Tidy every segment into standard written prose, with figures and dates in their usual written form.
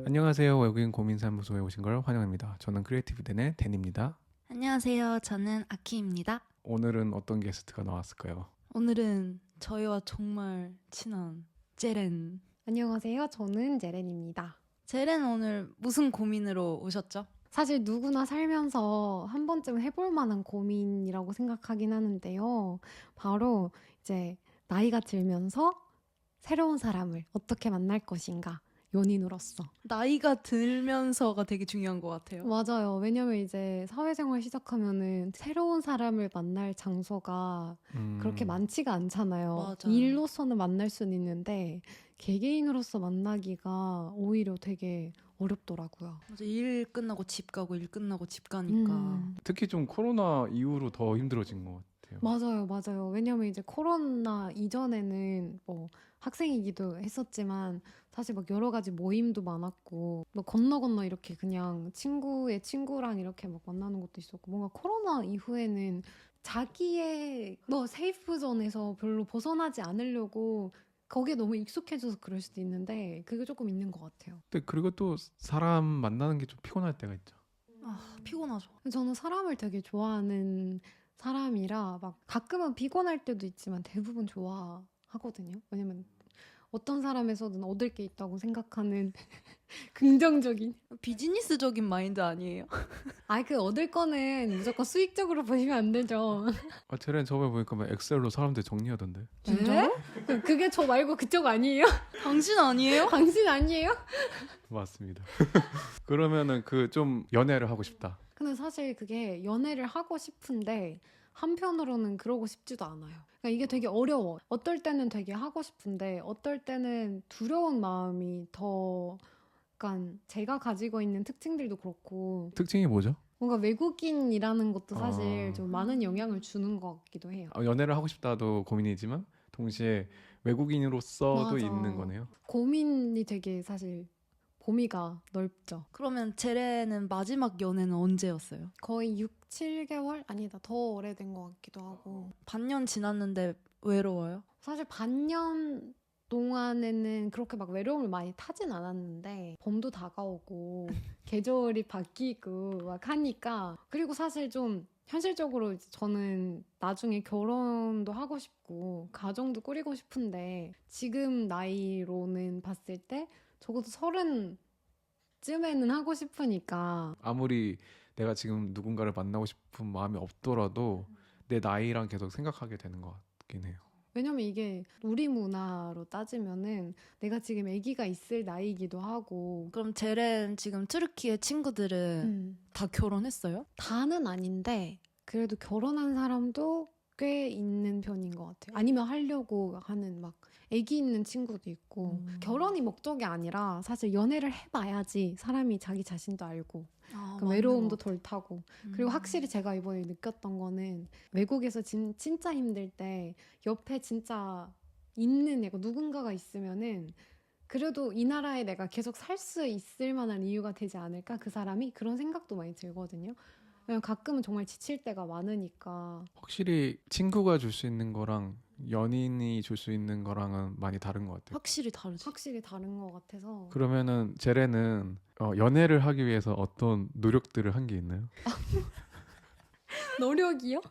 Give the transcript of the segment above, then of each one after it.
안녕하세요. 외국인 고민사무소에 오신 걸 환영합니다. 저는 크리에이티브 댄의 댄입니다. 안녕하세요. 저는 아키입니다. 오늘은 어떤 게스트가 나왔을까요? 오늘은 저희와 정말 친한 제렌. 안녕하세요. 저는 제렌입니다. 제렌 오늘 무슨 고민으로 오셨죠? 사실 누구나 살면서 한 번쯤 해볼 만한 고민이라고 생각하긴 하는데요. 바로 이제 나이가 들면서 새로운 사람을 어떻게 만날 것인가, 연인으로서. 나이가 들면서가 되게 중요한 것 같아요. 맞아요. 왜냐면 이제 사회생활 시작하면은 새로운 사람을 만날 장소가 그렇게 많지가 않잖아요. 맞아요. 일로서는 만날 수는 있는데 개개인으로서 만나기가 오히려 되게 어렵더라고요. 맞아, 일 끝나고 집 가고 일 끝나고 집 가니까. 특히 좀 코로나 이후로 더 힘들어진 것 같아요. 맞아요, 맞아요. 왜냐면 이제 코로나 이전에는 뭐 학생이기도 했었지만 사실 막 여러 가지 모임도 많았고 뭐 건너 이렇게 그냥 친구의 친구랑 이렇게 막 만나는 것도 있었고 뭔가 코로나 이후에는 자기의 뭐 세이프 존에서 별로 벗어나지 않으려고 거기에 너무 익숙해져서 그럴 수도 있는데 그게 조금 있는 것 같아요. 근데 그리고 또 사람 만나는 게 좀 피곤할 때가 있죠. 아, 피곤하죠. 저는 사람을 되게 좋아하는 사람이라 막 가끔은 피곤할 때도 있지만 대부분 좋아하거든요. 왜냐면 어떤 사람에서든 얻을 게 있다고 생각하는 긍정적인. 비즈니스적인 마인드 아니에요? 그 얻을 거는 무조건 수익적으로 보시면 안 되죠. 제렌 저번에 보니까 막 엑셀로 사람들 정리하던데. 진짜요? 그게 저 말고 그쪽 아니에요? 당신 아니에요? 당신 아니에요? 맞습니다. 그러면은 그 좀 연애를 하고 싶다. 근데 사실 그게 연애를 하고 싶은데 한편으로는 그러고 싶지도 않아요. 그러니까 이게 되게 어려워. 어떨 때는 되게 하고 싶은데 어떨 때는 두려운 마음이 더 약간 제가 가지고 있는 특징들도 그렇고 특징이 뭐죠? 뭔가 외국인이라는 것도 사실 아. 좀 많은 영향을 주는 것 같기도 해요. 연애를 하고 싶다도 고민이지만 동시에 외국인으로서도 맞아. 있는 거네요. 고민이 되게 사실 범위가 넓죠. 그러면 제렌은 마지막 연애는 언제였어요? 거의 6, 7개월? 아니다. 더 오래된 것 같기도 하고. 반년 지났는데 외로워요? 사실 반년 동안에는 그렇게 막 외로움을 많이 타진 않았는데 봄도 다가오고 계절이 바뀌고 막 하니까 그리고 사실 좀 현실적으로 이제 저는 나중에 결혼도 하고 싶고 가정도 꾸리고 싶은데 지금 나이로는 봤을 때 적어도 30쯤에는 하고 싶으니까 아무리 내가 지금 누군가를 만나고 싶은 마음이 없더라도 내 나이랑 계속 생각하게 되는 것 같긴 해요. 왜냐면 이게 우리 문화로 따지면은 내가 지금 아기가 있을 나이이기도 하고 그럼 제렌 지금 트르키의 친구들은 다 결혼했어요? 다는 아닌데 그래도 결혼한 사람도 꽤 있는 편인 것 같아요. 아니면 하려고 하는 막 아기 있는 친구도 있고 결혼이 목적이 아니라 사실 연애를 해봐야지 사람이 자기 자신도 알고 그러니까 외로움도 덜 타고 그리고 확실히 제가 이번에 느꼈던 거는 외국에서 진짜 힘들 때 옆에 진짜 있는 애가 누군가가 있으면은 그래도 이 나라에 내가 계속 살 수 있을 만한 이유가 되지 않을까 그 사람이 그런 생각도 많이 들거든요. 왜냐면 가끔은 정말 지칠 때가 많으니까. 확실히 친구가 줄 수 있는 거랑 연인이 줄 수 있는 거랑은 많이 다른 것 같아요. 확실히 다르지. 확실히 다른 것 같아서. 그러면은 제레는 연애를 하기 위해서 어떤 노력들을 한 게 있나요? 노력이요?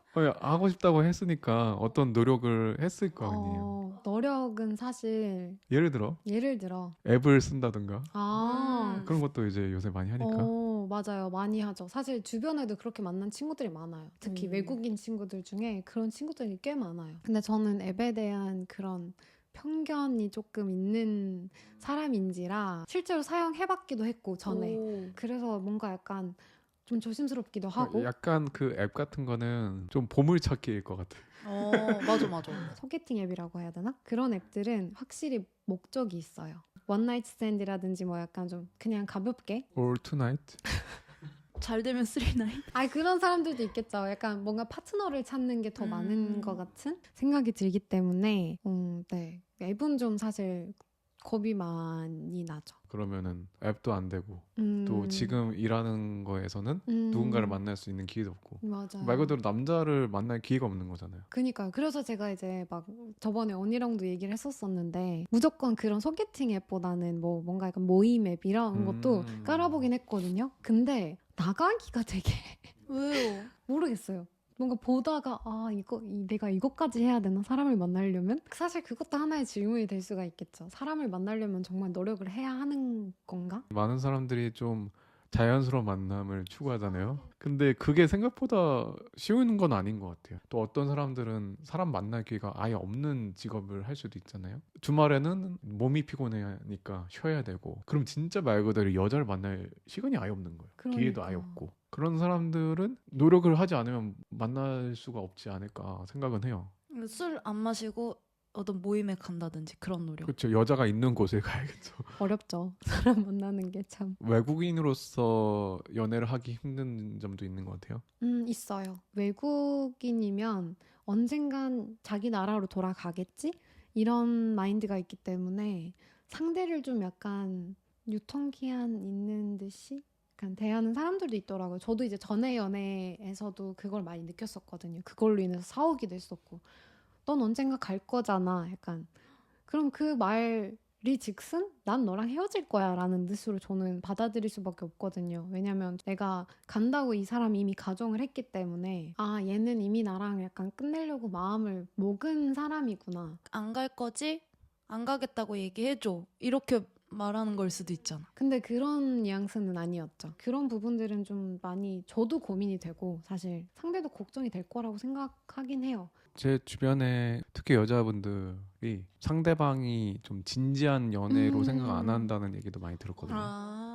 하고 싶다고 했으니까 어떤 노력을 했을 거 아니에요. 노력은 사실 예를 들어 예를 들어 앱을 쓴다든가 아 그런 것도 이제 요새 많이 하니까. 맞아요. 많이 하죠. 사실 주변에도 그렇게 만난 친구들이 많아요. 특히 외국인 친구들 중에 그런 친구들이 꽤 많아요. 근데 저는 앱에 대한 그런 편견이 조금 있는 사람인지라 실제로 사용해봤기도 했고 전에. 오. 그래서 뭔가 약간 좀 조심스럽기도 하고 약간 그 앱 같은 거는 좀 보물찾기일 것 같아. 맞아 맞아. 소개팅 앱이라고 해야 되나? 그런 앱들은 확실히 목적이 있어요. 원나잇 스탠드라든지 뭐 약간 좀 그냥 가볍게 All tonight? 잘 되면 3나잇. 그런 사람들도 있겠죠. 약간 뭔가 파트너를 찾는 게 더 많은 것 같은 생각이 들기 때문에 네. 앱은 좀 사실 겁이 많이 나죠. 그러면은 앱도 안 되고 또 음. 지금 일하는 거에서는 누군가를 만날 수 있는 기회도 없고 맞아요. 말 그대로 남자를 만날 기회가 없는 거잖아요. 그니까요. 그래서 제가 이제 막 저번에 언니랑도 얘기를 했었었는데 무조건 그런 소개팅 앱보다는 뭐 뭔가 약간 모임 앱 이런 것도 깔아보긴 했거든요. 근데 나가기가 되게 왜요? 모르겠어요. 뭔가 보다가 내가 이것까지 해야 되나? 사람을 만나려면? 사실 그것도 하나의 질문이 될 수가 있겠죠. 사람을 만나려면 정말 노력을 해야 하는 건가? 많은 사람들이 좀 자연스러운 만남을 추구하잖아요. 근데 그게 생각보다 쉬운 건 아닌 것 같아요. 또 어떤 사람들은 사람 만날 기회가 아예 없는 직업을 할 수도 있잖아요. 주말에는 몸이 피곤하니까 쉬어야 되고 그럼 진짜 말 그대로 여자를 만날 시간이 아예 없는 거예요. 기회도 아예 그러니까. 없고 그런 사람들은 노력을 하지 않으면 만날 수가 없지 않을까 생각은 해요. 술 안 마시고 어떤 모임에 간다든지 그런 노력. 그렇죠. 여자가 있는 곳에 가야겠죠. 어렵죠. 사람 만나는 게 참. 외국인으로서 연애를 하기 힘든 점도 있는 것 같아요. 있어요. 외국인이면 언젠간 자기 나라로 돌아가겠지? 이런 마인드가 있기 때문에 상대를 좀 약간 유통기한 있는 듯이 약간 대하는 사람들도 있더라고요. 저도 이제 전에 연애에서도 그걸 많이 느꼈었거든요. 그걸로 인해서 싸우기도 했었고. 넌 언젠가 갈 거잖아. 약간. 그럼 그 말이 즉슨 난 너랑 헤어질 거야 라는 뜻으로 저는 받아들일 수밖에 없거든요. 왜냐면 내가 간다고 이 사람이 이미 가정을 했기 때문에 얘는 이미 나랑 약간 끝내려고 마음을 먹은 사람이구나. 안 갈 거지? 안 가겠다고 얘기해줘. 이렇게 말하는 걸 수도 있잖아. 근데 그런 뉘앙스는 아니었죠. 그런 부분들은 좀 많이 저도 고민이 되고 사실 상대도 걱정이 될 거라고 생각하긴 해요. 제 주변에 특히 여자분들이 상대방이 좀 진지한 연애로 생각 안 한다는 얘기도 많이 들었거든요.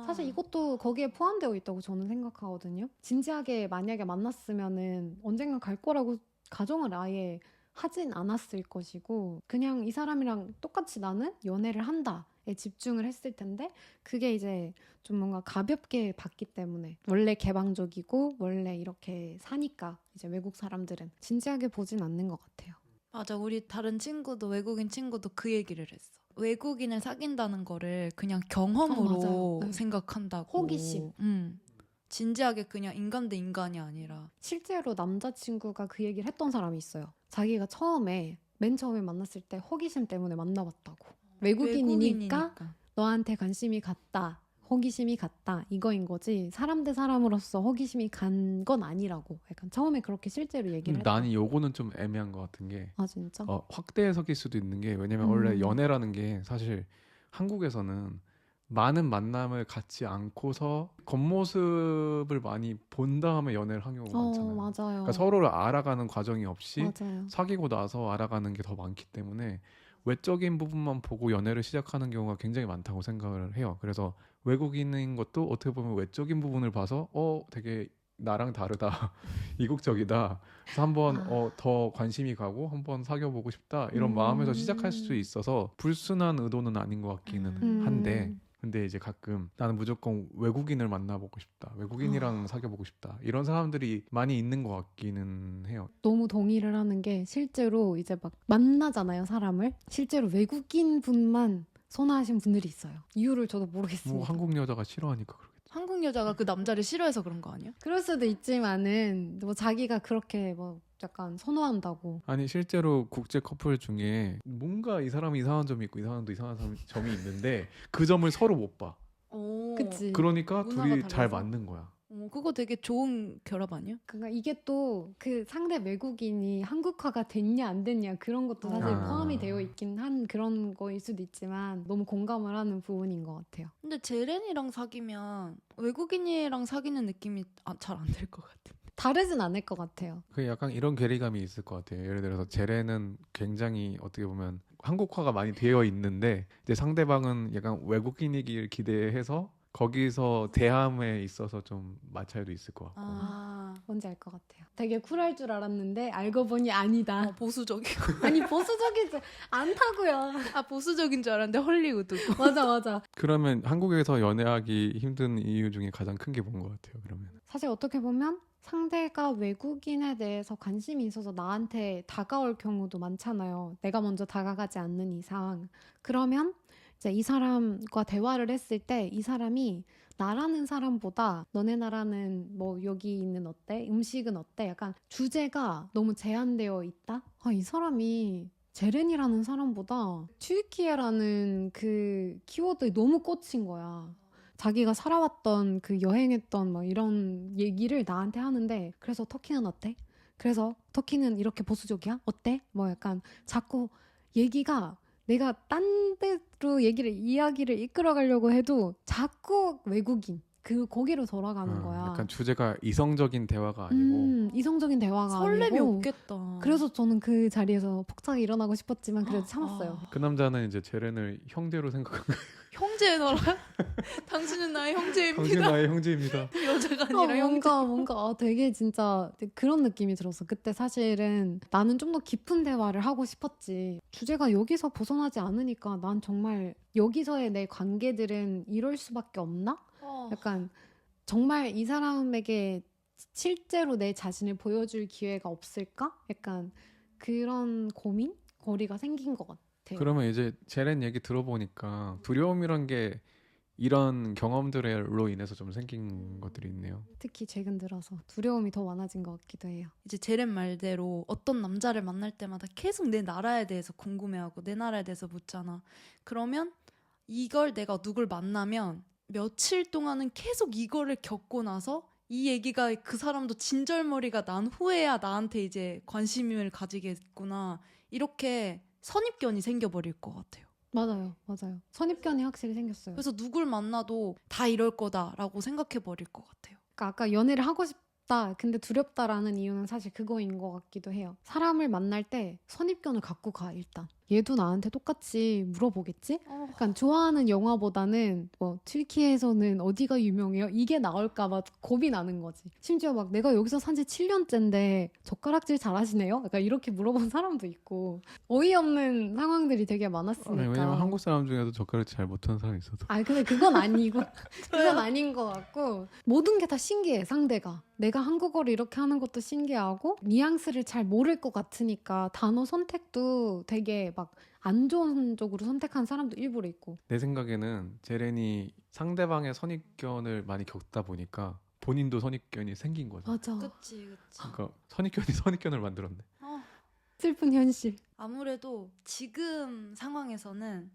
사실 이것도 거기에 포함되어 있다고 저는 생각하거든요. 진지하게 만약에 만났으면은 언젠가 갈 거라고 가정을 아예 하진 않았을 것이고 그냥 이 사람이랑 똑같이 나는 연애를 한다에 집중을 했을 텐데 그게 이제 좀 뭔가 가볍게 봤기 때문에 원래 개방적이고 원래 이렇게 사니까 이제 외국 사람들은 진지하게 보진 않는 것 같아요. 맞아. 우리 다른 친구도 외국인 친구도 그 얘기를 했어. 외국인을 사귄다는 거를 그냥 경험으로 맞아요. 네. 생각한다고. 호기심. 진지하게 그냥 인간 대 인간이 아니라. 실제로 남자친구가 그 얘기를 했던 사람이 있어요. 자기가 맨 처음에 만났을 때 호기심 때문에 만나봤다고. 외국인이니까 너한테 관심이 갔다. 호기심이 갔다. 이거인 거지. 사람 대 사람으로서 호기심이 간 건 아니라고. 약간 처음에 그렇게 실제로 얘기를 했다. 나는 요거는 좀 애매한 것 같은 게 진짜? 확대 해석일 수도 있는 게 왜냐면 원래 연애라는 게 사실 한국에서는 많은 만남을 갖지 않고서 겉모습을 많이 본 다음에 연애를 하는 경우가 많잖아요. 맞아요. 그러니까 서로를 알아가는 과정이 없이 맞아요. 사귀고 나서 알아가는 게 더 많기 때문에 외적인 부분만 보고 연애를 시작하는 경우가 굉장히 많다고 생각을 해요. 그래서 외국인인 것도 어떻게 보면 외적인 부분을 봐서 되게 나랑 다르다, 이국적이다. 그래서 한번 더 관심이 가고 한번 사귀어보고 싶다 이런 마음에서 시작할 수 있어서 불순한 의도는 아닌 것 같기는 한데 근데 이제 가끔 나는 무조건 외국인을 만나보고 싶다, 외국인이랑 사귀어보고 싶다 이런 사람들이 많이 있는 것 같기는 해요. 너무 동의를 하는 게 실제로 이제 막 만나잖아요, 사람을. 실제로 외국인 분만 선호하시는 분들이 있어요. 이유를 저도 모르겠습니다. 뭐 한국 여자가 싫어하니까 그러겠지. 한국 여자가 그 남자를 싫어해서 그런 거 아니야? 그럴 수도 있지만은 뭐 자기가 그렇게 뭐 약간 선호한다고. 아니 실제로 국제 커플 중에 뭔가 이 사람이 이상한 점이 있고 이 사람도 이상한 점이 있는데 그 점을 서로 못 봐. 그치. 그러니까 문화가 둘이 잘 달라서? 맞는 거야. 그거 되게 좋은 결합 아니야? 그러니까 이게 또 그 상대 외국인이 한국화가 됐냐 안 됐냐 그런 것도 사실 포함이 되어 있긴 한 그런 거일 수도 있지만 너무 공감을 하는 부분인 것 같아요. 근데 제렌이랑 사귀면 외국인이랑 사귀는 느낌이 잘 안 될 것 같아. 다르진 않을 것 같아요. 그 약간 이런 괴리감이 있을 것 같아요. 예를 들어서 제레는 굉장히 어떻게 보면 한국화가 많이 되어 있는데 이제 상대방은 약간 외국인이길 기대해서 거기서 대함에 있어서 좀 마찰도 있을 것 같고. 뭔지 알 것 같아요. 되게 쿨할 줄 알았는데 알고 보니 아니다. 보수적이고. 아니 보수적이지 않다고요. 보수적인 줄 알았는데 헐리우드고. 맞아. 그러면 한국에서 연애하기 힘든 이유 중에 가장 큰 게 뭔 것 같아요? 그러면 사실 어떻게 보면 상대가 외국인에 대해서 관심이 있어서 나한테 다가올 경우도 많잖아요. 내가 먼저 다가가지 않는 이상. 그러면 이제 이 사람과 대화를 했을 때 이 사람이 나라는 사람보다 너네 나라는 뭐 여기 있는 어때? 음식은 어때? 약간 주제가 너무 제한되어 있다? 이 사람이 제렌이라는 사람보다 튀르키예라는 그 키워드에 너무 꽂힌 거야. 자기가 살아왔던 그 여행했던 막 이런 얘기를 나한테 하는데 그래서 터키는 어때? 그래서 터키는 이렇게 보수적이야? 어때? 뭐 약간 자꾸 얘기가 내가 딴 데로 이야기를 이끌어가려고 해도 자꾸 외국인 거기로 돌아가는 거야. 약간 주제가 이성적인 대화가 아니고 이성적인 대화가 설렘이 아니고. 없겠다. 그래서 저는 그 자리에서 폭삭이 일어나고 싶었지만 그래도 참았어요. 그 남자는 이제 제렌을 형제로 생각한 거예요. 형제의 나라? 당신은 나의 형제입니다. 당신 나의 형제입니다. 여자가 아니라 형제. 뭔가 되게 진짜 그런 느낌이 들었어. 그때 사실은 나는 좀 더 깊은 대화를 하고 싶었지. 주제가 여기서 벗어나지 않으니까 난 정말 여기서의 내 관계들은 이럴 수밖에 없나? 약간 정말 이 사람에게 실제로 내 자신을 보여줄 기회가 없을까? 약간 그런 거리가 생긴 것 같아요. 그러면 이제 제렌 얘기 들어보니까 두려움이란 게 이런 경험들로 인해서 좀 생긴 것들이 있네요. 특히 최근 들어서 두려움이 더 많아진 것 같기도 해요. 이제 제렌 말대로 어떤 남자를 만날 때마다 계속 내 나라에 대해서 궁금해하고 내 나라에 대해서 묻잖아. 그러면 이걸 내가 누굴 만나면 며칠 동안은 계속 이거를 겪고 나서 이 얘기가 그 사람도 진절머리가 난 후에야 나한테 이제 관심을 가지겠구나. 이렇게 선입견이 생겨버릴 것 같아요. 맞아요. 선입견이 확실히 생겼어요. 그래서 누굴 만나도 다 이럴 거다라고 생각해버릴 것 같아요. 그러니까 아까 연애를 하고 싶다, 근데 두렵다라는 이유는 사실 그거인 것 같기도 해요. 사람을 만날 때 선입견을 갖고 가, 일단. 얘도 나한테 똑같이 물어보겠지? 약간 좋아하는 영화보다는 뭐 튀르키예에서는 어디가 유명해요? 이게 나올까 봐 겁이 나는 거지. 심지어 막 내가 여기서 산지 7년째인데 젓가락질 잘하시네요? 약간 이렇게 물어본 사람도 있고 어이없는 상황들이 되게 많았으니까. 왜냐면 한국 사람 중에도 젓가락질 잘 못하는 사람이 있어도. 근데 그건 아니고 그건 아닌 것 같고 모든 게 다 신기해. 상대가 내가 한국어를 이렇게 하는 것도 신기하고 뉘앙스를 잘 모를 것 같으니까 단어 선택도 되게 막 안 좋은 쪽으로 선택한 사람도 일부러 있고. 내 생각에는 제렌이 상대방의 선입견을 많이 겪다 보니까 본인도 선입견이 생긴 거죠. 맞아. 그치. 그러니까 선입견이 선입견을 만들었네. 슬픈 현실. 아무래도 지금 상황에서는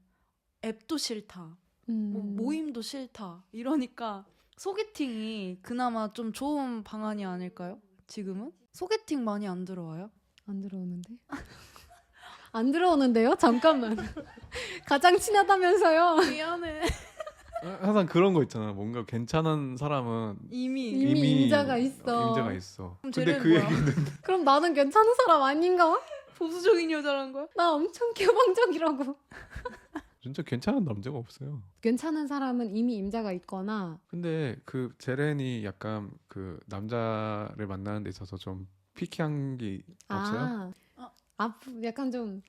앱도 싫다. 뭐 모임도 싫다. 이러니까 소개팅이 그나마 좀 좋은 방안이 아닐까요? 지금은? 소개팅 많이 안 들어와요? 안 들어오는데? 안 들어오는데요? 잠깐만. 가장 친하다면서요? 미안해. 항상 그런 거 있잖아. 뭔가 괜찮은 사람은 이미 임자가 있어. 임자가 있어. 그럼 근데 쟤는 그 뭐야? 얘기는 그럼 나는 괜찮은 사람 아닌가? 보수적인 여자란 거야? 나 엄청 개방적이라고. 진짜 괜찮은 남자가 없어요. 괜찮은 사람은 이미 임자가 있거나. 근데 그 제렌이 약간 그 남자를 만나는 데 있어서 좀 피키한 게 없어요? 약간 좀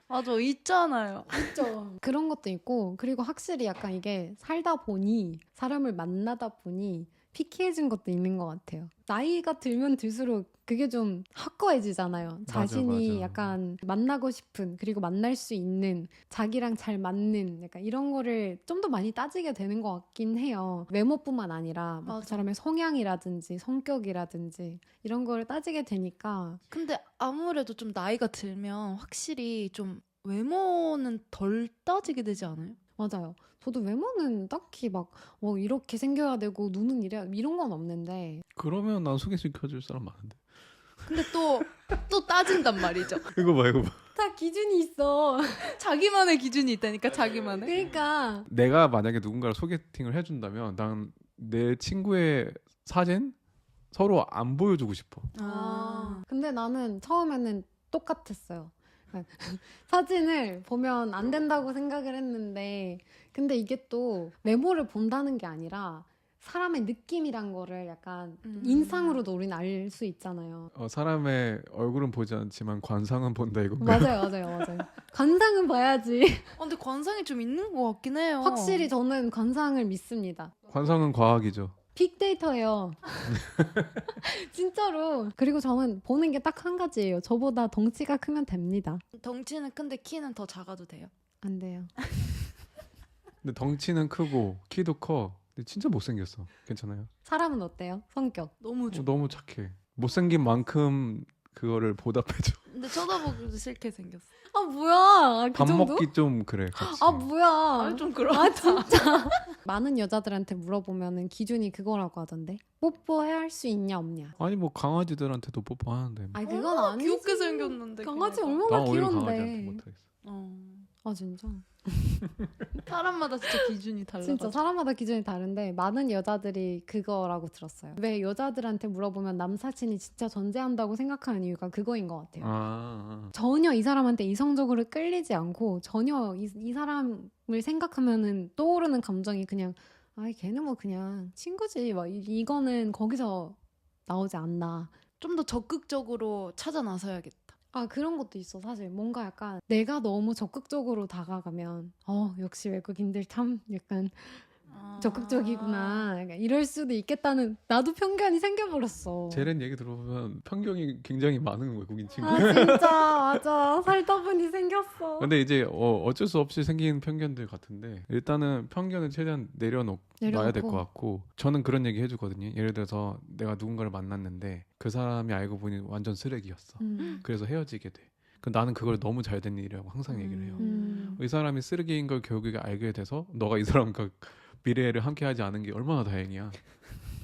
맞아, 있잖아요. 있죠. 그런 것도 있고, 그리고 확실히 약간 이게 살다 보니, 사람을 만나다 보니 피키해진 것도 있는 것 같아요. 나이가 들면 들수록 그게 좀 확고해지잖아요. 자신이 맞아. 약간 만나고 싶은, 그리고 만날 수 있는, 자기랑 잘 맞는 약간 이런 거를 좀 더 많이 따지게 되는 것 같긴 해요. 외모뿐만 아니라 막 그 맞아. 사람의 성향이라든지 성격이라든지 이런 거를 따지게 되니까. 근데 아무래도 좀 나이가 들면 확실히 좀 외모는 덜 따지게 되지 않아요? 맞아요. 저도 외모는 딱히 막 이렇게 생겨야 되고 눈은 이래야 이런 건 없는데. 그러면 난 소개시켜줄 사람 많은데. 근데 또 따진단 말이죠. 이거 봐. 다 기준이 있어. 자기만의 기준이 있다니까, 자기만의. 그러니까 내가 만약에 누군가를 소개팅을 해준다면 난 내 친구의 사진 서로 안 보여주고 싶어. 근데 나는 처음에는 똑같았어요. 사진을 보면 안 된다고 생각을 했는데, 근데 이게 또 외모를 본다는 게 아니라 사람의 느낌이란 거를 약간 인상으로도 우리는 알 수 있잖아요. 사람의 얼굴은 보지 않지만 관상은 본다 이건가요? 맞아요. 관상은 봐야지. 근데 관상이 좀 있는 것 같긴 해요. 확실히 저는 관상을 믿습니다. 관상은 과학이죠. 빅데이터예요. 진짜로. 그리고 저는 보는 게 딱 한 가지예요. 저보다 덩치가 크면 됩니다. 덩치는 큰데 키는 더 작아도 돼요? 안 돼요. 근데 덩치는 크고 키도 커. 근데 진짜 못생겼어. 괜찮아요? 사람은 어때요? 성격. 너무 좋아. 너무 착해. 못생긴 만큼 그거를 보답해줘. 근데 쳐다보기도 싫게 생겼어. 아 뭐야? 그 밥 정도? 먹기 좀 그래 같이. 아 뭐야? 아, 좀 그런. 아 진짜. 많은 여자들한테 물어보면은 기준이 그거라고 하던데. 뽀뽀할 수 있냐 없냐. 아니 뭐 강아지들한테도 뽀뽀하는데. 아니 그건 아니지. 귀엽게 생겼는데. 강아지 걔네가. 얼마나 난 오히려 귀여운데. 강아지한테 못하겠어. 아 진짜. 사람마다 진짜 기준이 달라가지고. 진짜 사람마다 기준이 다른데 많은 여자들이 그거라고 들었어요. 왜 여자들한테 물어보면 남사친이 진짜 존재한다고 생각하는 이유가 그거인 것 같아요. 전혀 이 사람한테 이성적으로 끌리지 않고 전혀 이 사람을 생각하면은 떠오르는 감정이 그냥 아 걔는 뭐 그냥 친구지 막 이거는 거기서 나오지 않나. 좀 더 적극적으로 찾아 나서야겠다. 아 그런 것도 있어. 사실 뭔가 약간 내가 너무 적극적으로 다가가면 역시 외국인들 참 약간 적극적이구나 약간 이럴 수도 있겠다는 나도 편견이 생겨버렸어. 제렌 얘기 들어보면 편견이 굉장히 많은 외국인 친구. 아 진짜 맞아. 살다 보니 생겼어. 근데 이제 어쩔 수 없이 생긴 편견들 같은데 일단은 편견을 최대한 내려놔야 될 것 같고 저는 그런 얘기 해주거든요. 예를 들어서 내가 누군가를 만났는데 그 사람이 알고 보니 완전 쓰레기였어. 그래서 헤어지게 돼. 나는 그걸 너무 잘된 일이라고 항상 얘기를 해요. 음. 이 사람이 쓰레기인 걸 결국에 알게 돼서 너가 이 사람과 미래를 함께하지 않은 게 얼마나 다행이야.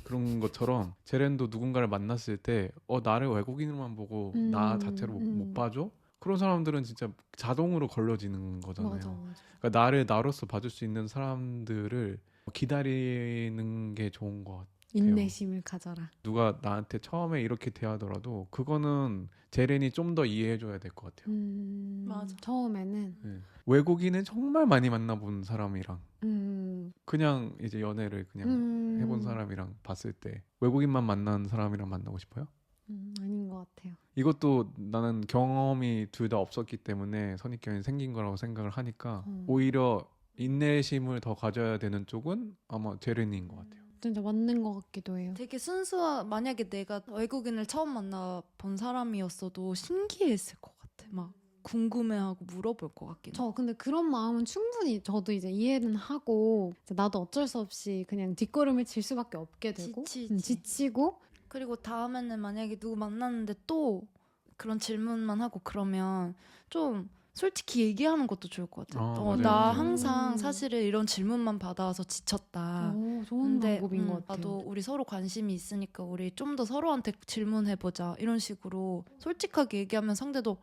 그런 것처럼 제렌도 누군가를 만났을 때 나를 외국인으로만 보고 나 자체로 못 봐줘? 그런 사람들은 진짜 자동으로 걸러지는 거잖아요. 맞아. 그러니까 나를 나로서 봐줄 수 있는 사람들을 기다리는 게 좋은 것 같아요. 인내심을 가져라. 누가 나한테 처음에 이렇게 대하더라도 그거는 제렌이 좀 더 이해해줘야 될 것 같아요. 맞아. 처음에는 네. 외국인은 정말 많이 만나본 사람이랑 그냥 이제 연애를 그냥 해본 사람이랑 봤을 때 외국인만 만난 사람이랑 만나고 싶어요? 아닌 것 같아요. 이것도 나는 경험이 둘 다 없었기 때문에 선입견이 생긴 거라고 생각을 하니까 오히려 인내심을 더 가져야 되는 쪽은 아마 제렌인 것 같아요. 진짜 맞는 것 같기도 해요. 되게 만약에 내가 외국인을 처음 만나본 사람이었어도 신기했을 것 같아. 막 궁금해하고 물어볼 것 같긴 해. 저 근데 그런 마음은 충분히 저도 이제 이해는 하고 이제 나도 어쩔 수 없이 그냥 뒷걸음을 칠 수밖에 없게 되고 지치고 그리고 다음에는 만약에 누구 만났는데 또 그런 질문만 하고 그러면 좀 솔직히 얘기하는 것도 좋을 것 같아요. 맞아요, 나 맞아요. 항상 사실은 이런 질문만 받아와서 지쳤다. 좋은 근데 방법인 것 같아요. 나도 우리 서로 관심이 있으니까 우리 좀 더 서로한테 질문해보자. 이런 식으로 솔직하게 얘기하면 상대도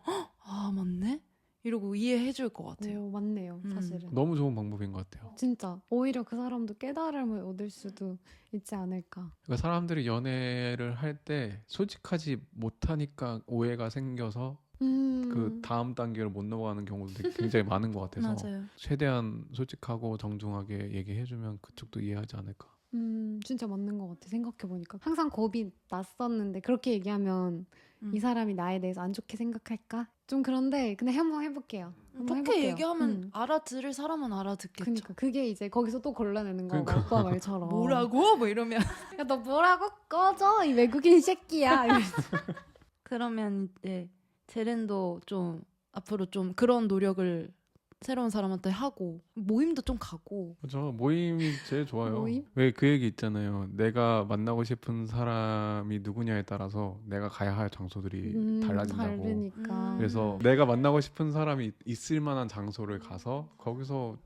아 맞네? 이러고 이해해줄 것 같아요. 맞네요. 사실은. 너무 좋은 방법인 것 같아요. 진짜 오히려 그 사람도 깨달음을 얻을 수도 있지 않을까. 그러니까 사람들이 연애를 할 때 솔직하지 못하니까 오해가 생겨서 그 다음 단계를 못 넘어가는 경우도 굉장히 많은 것 같아서 맞아요. 최대한 솔직하고 정중하게 얘기해주면 그쪽도 이해하지 않을까. 진짜 맞는 것 같아. 생각해보니까 항상 겁이 났었는데 그렇게 얘기하면 이 사람이 나에 대해서 안 좋게 생각할까? 좀 그런데 근데 한번 해볼게요. 한번 그렇게 해볼게요. 얘기하면 알아들을 사람은 알아듣겠죠. 그러니까 그게 이제 거기서 또 걸러내는 거 그러니까. 오빠 말처럼. 뭐라고? 뭐 이러면 야, 너 뭐라고? 꺼져 이 외국인 새끼야. 이러면서. 그러면 이제 제렌도 좀 앞으로 좀 그런 노력을 새로운 사람한테 하고 모임도 좀 가고. 그렇죠. 모임이 제일 좋아요. 모임? 왜 그 얘기 있잖아요. 내가 만나고 싶은 사람이 누구냐에 따라서 내가 가야 할 장소들이 달라진다고. 다르니까. 그래서 내가 만나고 싶은 사람이 있을 만한 장소를 가서 거기서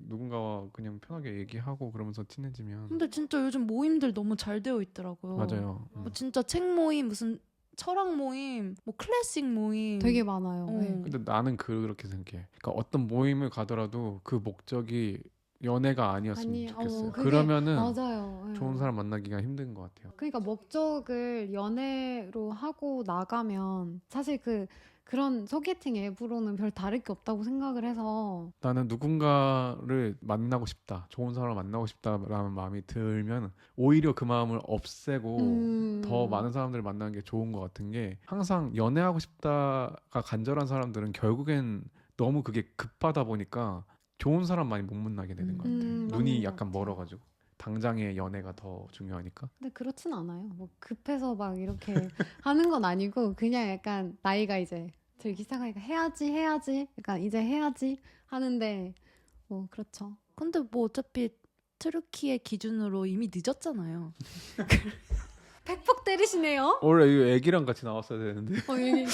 누군가와 그냥 편하게 얘기하고 그러면서 친해지면. 근데 진짜 요즘 모임들 너무 잘 되어 있더라고요. 맞아요. 뭐 진짜 책 모임, 무슨 철학 모임, 뭐 클래식 모임 되게 많아요. 네. 근데 나는 그렇게 생각해. 그러니까 어떤 모임을 가더라도 그 목적이 연애가 아니었으면 좋겠어요. 그게 그러면은 맞아요. 네. 좋은 사람 만나기가 힘든 것 같아요. 그러니까 목적을 연애로 하고 나가면 사실 그런 소개팅 앱으로는 별 다를 게 없다고 생각을 해서 나는 누군가를 만나고 싶다, 좋은 사람을 만나고 싶다라는 마음이 들면 오히려 그 마음을 없애고 더 많은 사람들을 만나는 게 좋은 것 같은 게 항상 연애하고 싶다가 간절한 사람들은 결국엔 너무 그게 급하다 보니까 좋은 사람 많이 못 만나게 되는 것 같아요. 맞는 눈이 것 약간 같아요. 멀어가지고 당장의 연애가 더 중요하니까. 근데 그렇진 않아요. 뭐 급해서 막 이렇게 하는 건 아니고 그냥 약간 나이가 이제 들기 시작하니까 해야지 약간 이제 해야지 하는데 뭐 그렇죠. 근데 뭐 어차피 트루키의 기준으로 이미 늦었잖아요. 팩폭 때리시네요. 원래 이거 애기랑 같이 나왔어야 되는데. 얘기.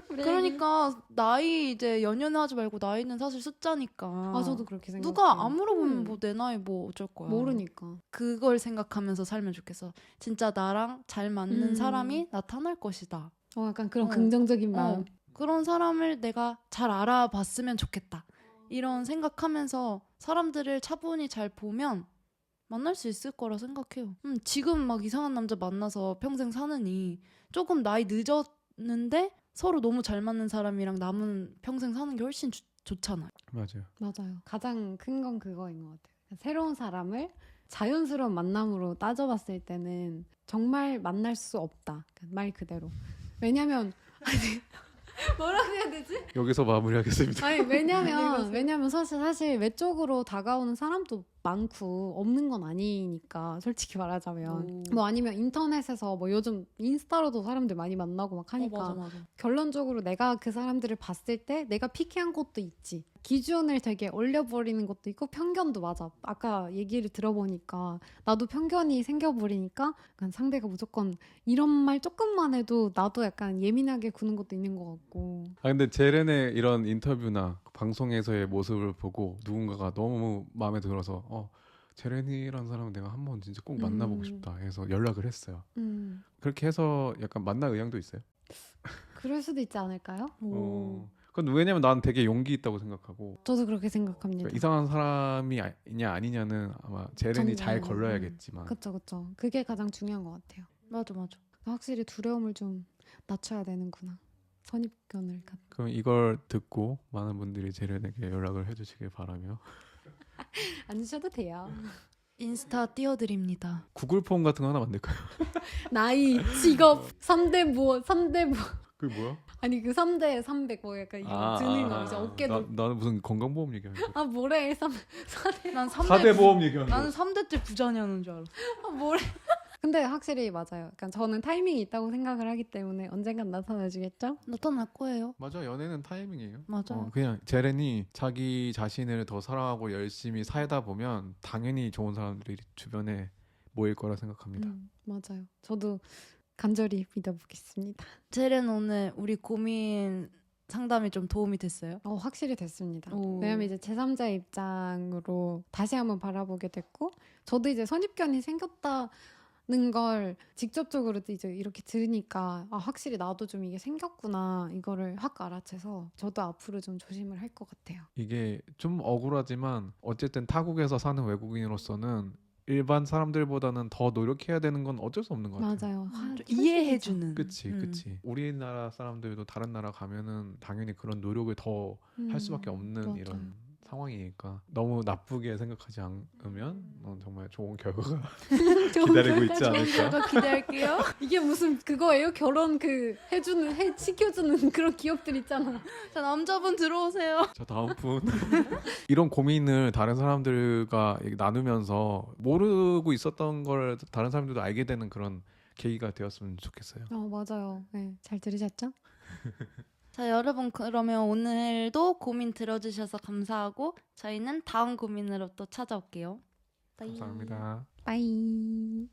그러니까 나이 이제 연연하지 말고 나이는 사실 숫자니까. 아 저도 그렇게 생각해요. 누가 안 물어보면 뭐 내 나이 뭐 어쩔 거야. 모르니까. 그걸 생각하면서 살면 좋겠어. 진짜 나랑 잘 맞는 사람이 나타날 것이다. 약간 그런 어. 긍정적인 마음. 그런 사람을 내가 잘 알아봤으면 좋겠다. 이런 생각하면서 사람들을 차분히 잘 보면 만날 수 있을 거라 생각해요. 지금 막 이상한 남자 만나서 평생 사느니 조금 나이 늦었는데 서로 너무 잘 맞는 사람이랑 남은 평생 사는 게 훨씬 좋잖아요. 맞아요. 맞아요. 가장 큰 건 그거인 것 같아요. 새로운 사람을 자연스러운 만남으로 따져봤을 때는 정말 만날 수 없다. 말 그대로. 왜냐면 뭐라고 해야 되지? 여기서 마무리하겠습니다. 아니 왜냐면 사실 외적으로 다가오는 사람도 많고 없는 건 아니니까 솔직히 말하자면 뭐 아니면 인터넷에서 뭐 요즘 인스타로도 사람들 많이 만나고 막 하니까 맞아. 결론적으로 내가 그 사람들을 봤을 때 내가 피키한 것도 있지. 기준을 되게 올려버리는 것도 있고 편견도 맞아. 아까 얘기를 들어보니까 나도 편견이 생겨버리니까 약간 상대가 무조건 이런 말 조금만 해도 나도 약간 예민하게 구는 것도 있는 것 같고. 아 근데 제렌의 이런 인터뷰나 방송에서의 모습을 보고 누군가가 너무 마음에 들어서 제렌이라는 사람은 내가 한번 진짜 꼭 만나보고 싶다 해서 연락을 했어요. 그렇게 해서 약간 만날 의향도 있어요. 그럴 수도 있지 않을까요? 그건 왜냐면 난 되게 용기 있다고 생각하고 저도 그렇게 생각합니다. 그러니까 이상한 사람이냐 아니냐는 아마 제렌이 잘 걸러야겠지만 그쵸. 그게 가장 중요한 것 같아요. 맞아. 확실히 두려움을 좀 낮춰야 되는구나. 선입견을 그럼 이걸 듣고 많은 분들이 제렌에게 연락을 해주시길 바라며 안 주셔도 돼요. 인스타 띄워드립니다. 구글 폼 같은 거 하나 만들까요? 나이, 직업, 3대 뭐 그게 뭐야? 아니 그 3대 300 뭐 약간 이거 드는 거 이제 어깨 나는 무슨 건강보험 얘기하는 거야. 뭐래 4대 난 4대 보험 얘기하는 거야. 나는 3대째 부자냐는 줄 알았어. 뭐래 근데 확실히 맞아요. 약간 저는 타이밍이 있다고 생각을 하기 때문에 언젠간 나타나주겠죠? 나타날 거예요. 맞아, 연애는 타이밍이에요. 맞아요. 그냥 제렌이 자기 자신을 더 사랑하고 열심히 살다 보면 당연히 좋은 사람들이 주변에 모일 거라 생각합니다. 맞아요. 저도 간절히 믿어보겠습니다. 제렌 오늘 우리 고민 상담이 좀 도움이 됐어요? 확실히 됐습니다. 오. 왜냐면 이제 제3자의 입장으로 다시 한번 바라보게 됐고 저도 이제 선입견이 생겼다는 걸 직접적으로 이제 이렇게 들으니까 확실히 나도 좀 이게 생겼구나 이거를 확 알아채서 저도 앞으로 좀 조심을 할 것 같아요. 이게 좀 억울하지만 어쨌든 타국에서 사는 외국인으로서는 일반 사람들보다는 더 노력해야 되는 건 어쩔 수 없는 것 같아요. 맞아요. 이해해주는. 그치. 우리나라 사람들도 다른 나라 가면은 당연히 그런 노력을 더 할 수밖에 없는 맞아요. 이런 상황이니까 너무 나쁘게 생각하지 않으면 정말 좋은 결과가 기다리고 있지 않을까. 저도 기대할게요. 이게 무슨 그거예요? 결혼 시켜주는 그런 기업들 있잖아. 자, 남자분 들어오세요. 자, 다음 분. 이런 고민을 다른 사람들과 나누면서 모르고 있었던 걸 다른 사람들도 알게 되는 그런 계기가 되었으면 좋겠어요. 맞아요. 네, 잘 들으셨죠? 자, 여러분 그러면 오늘도 고민 들어주셔서 감사하고 저희는 다음 고민으로 또 찾아올게요. 감사합니다. 빠이.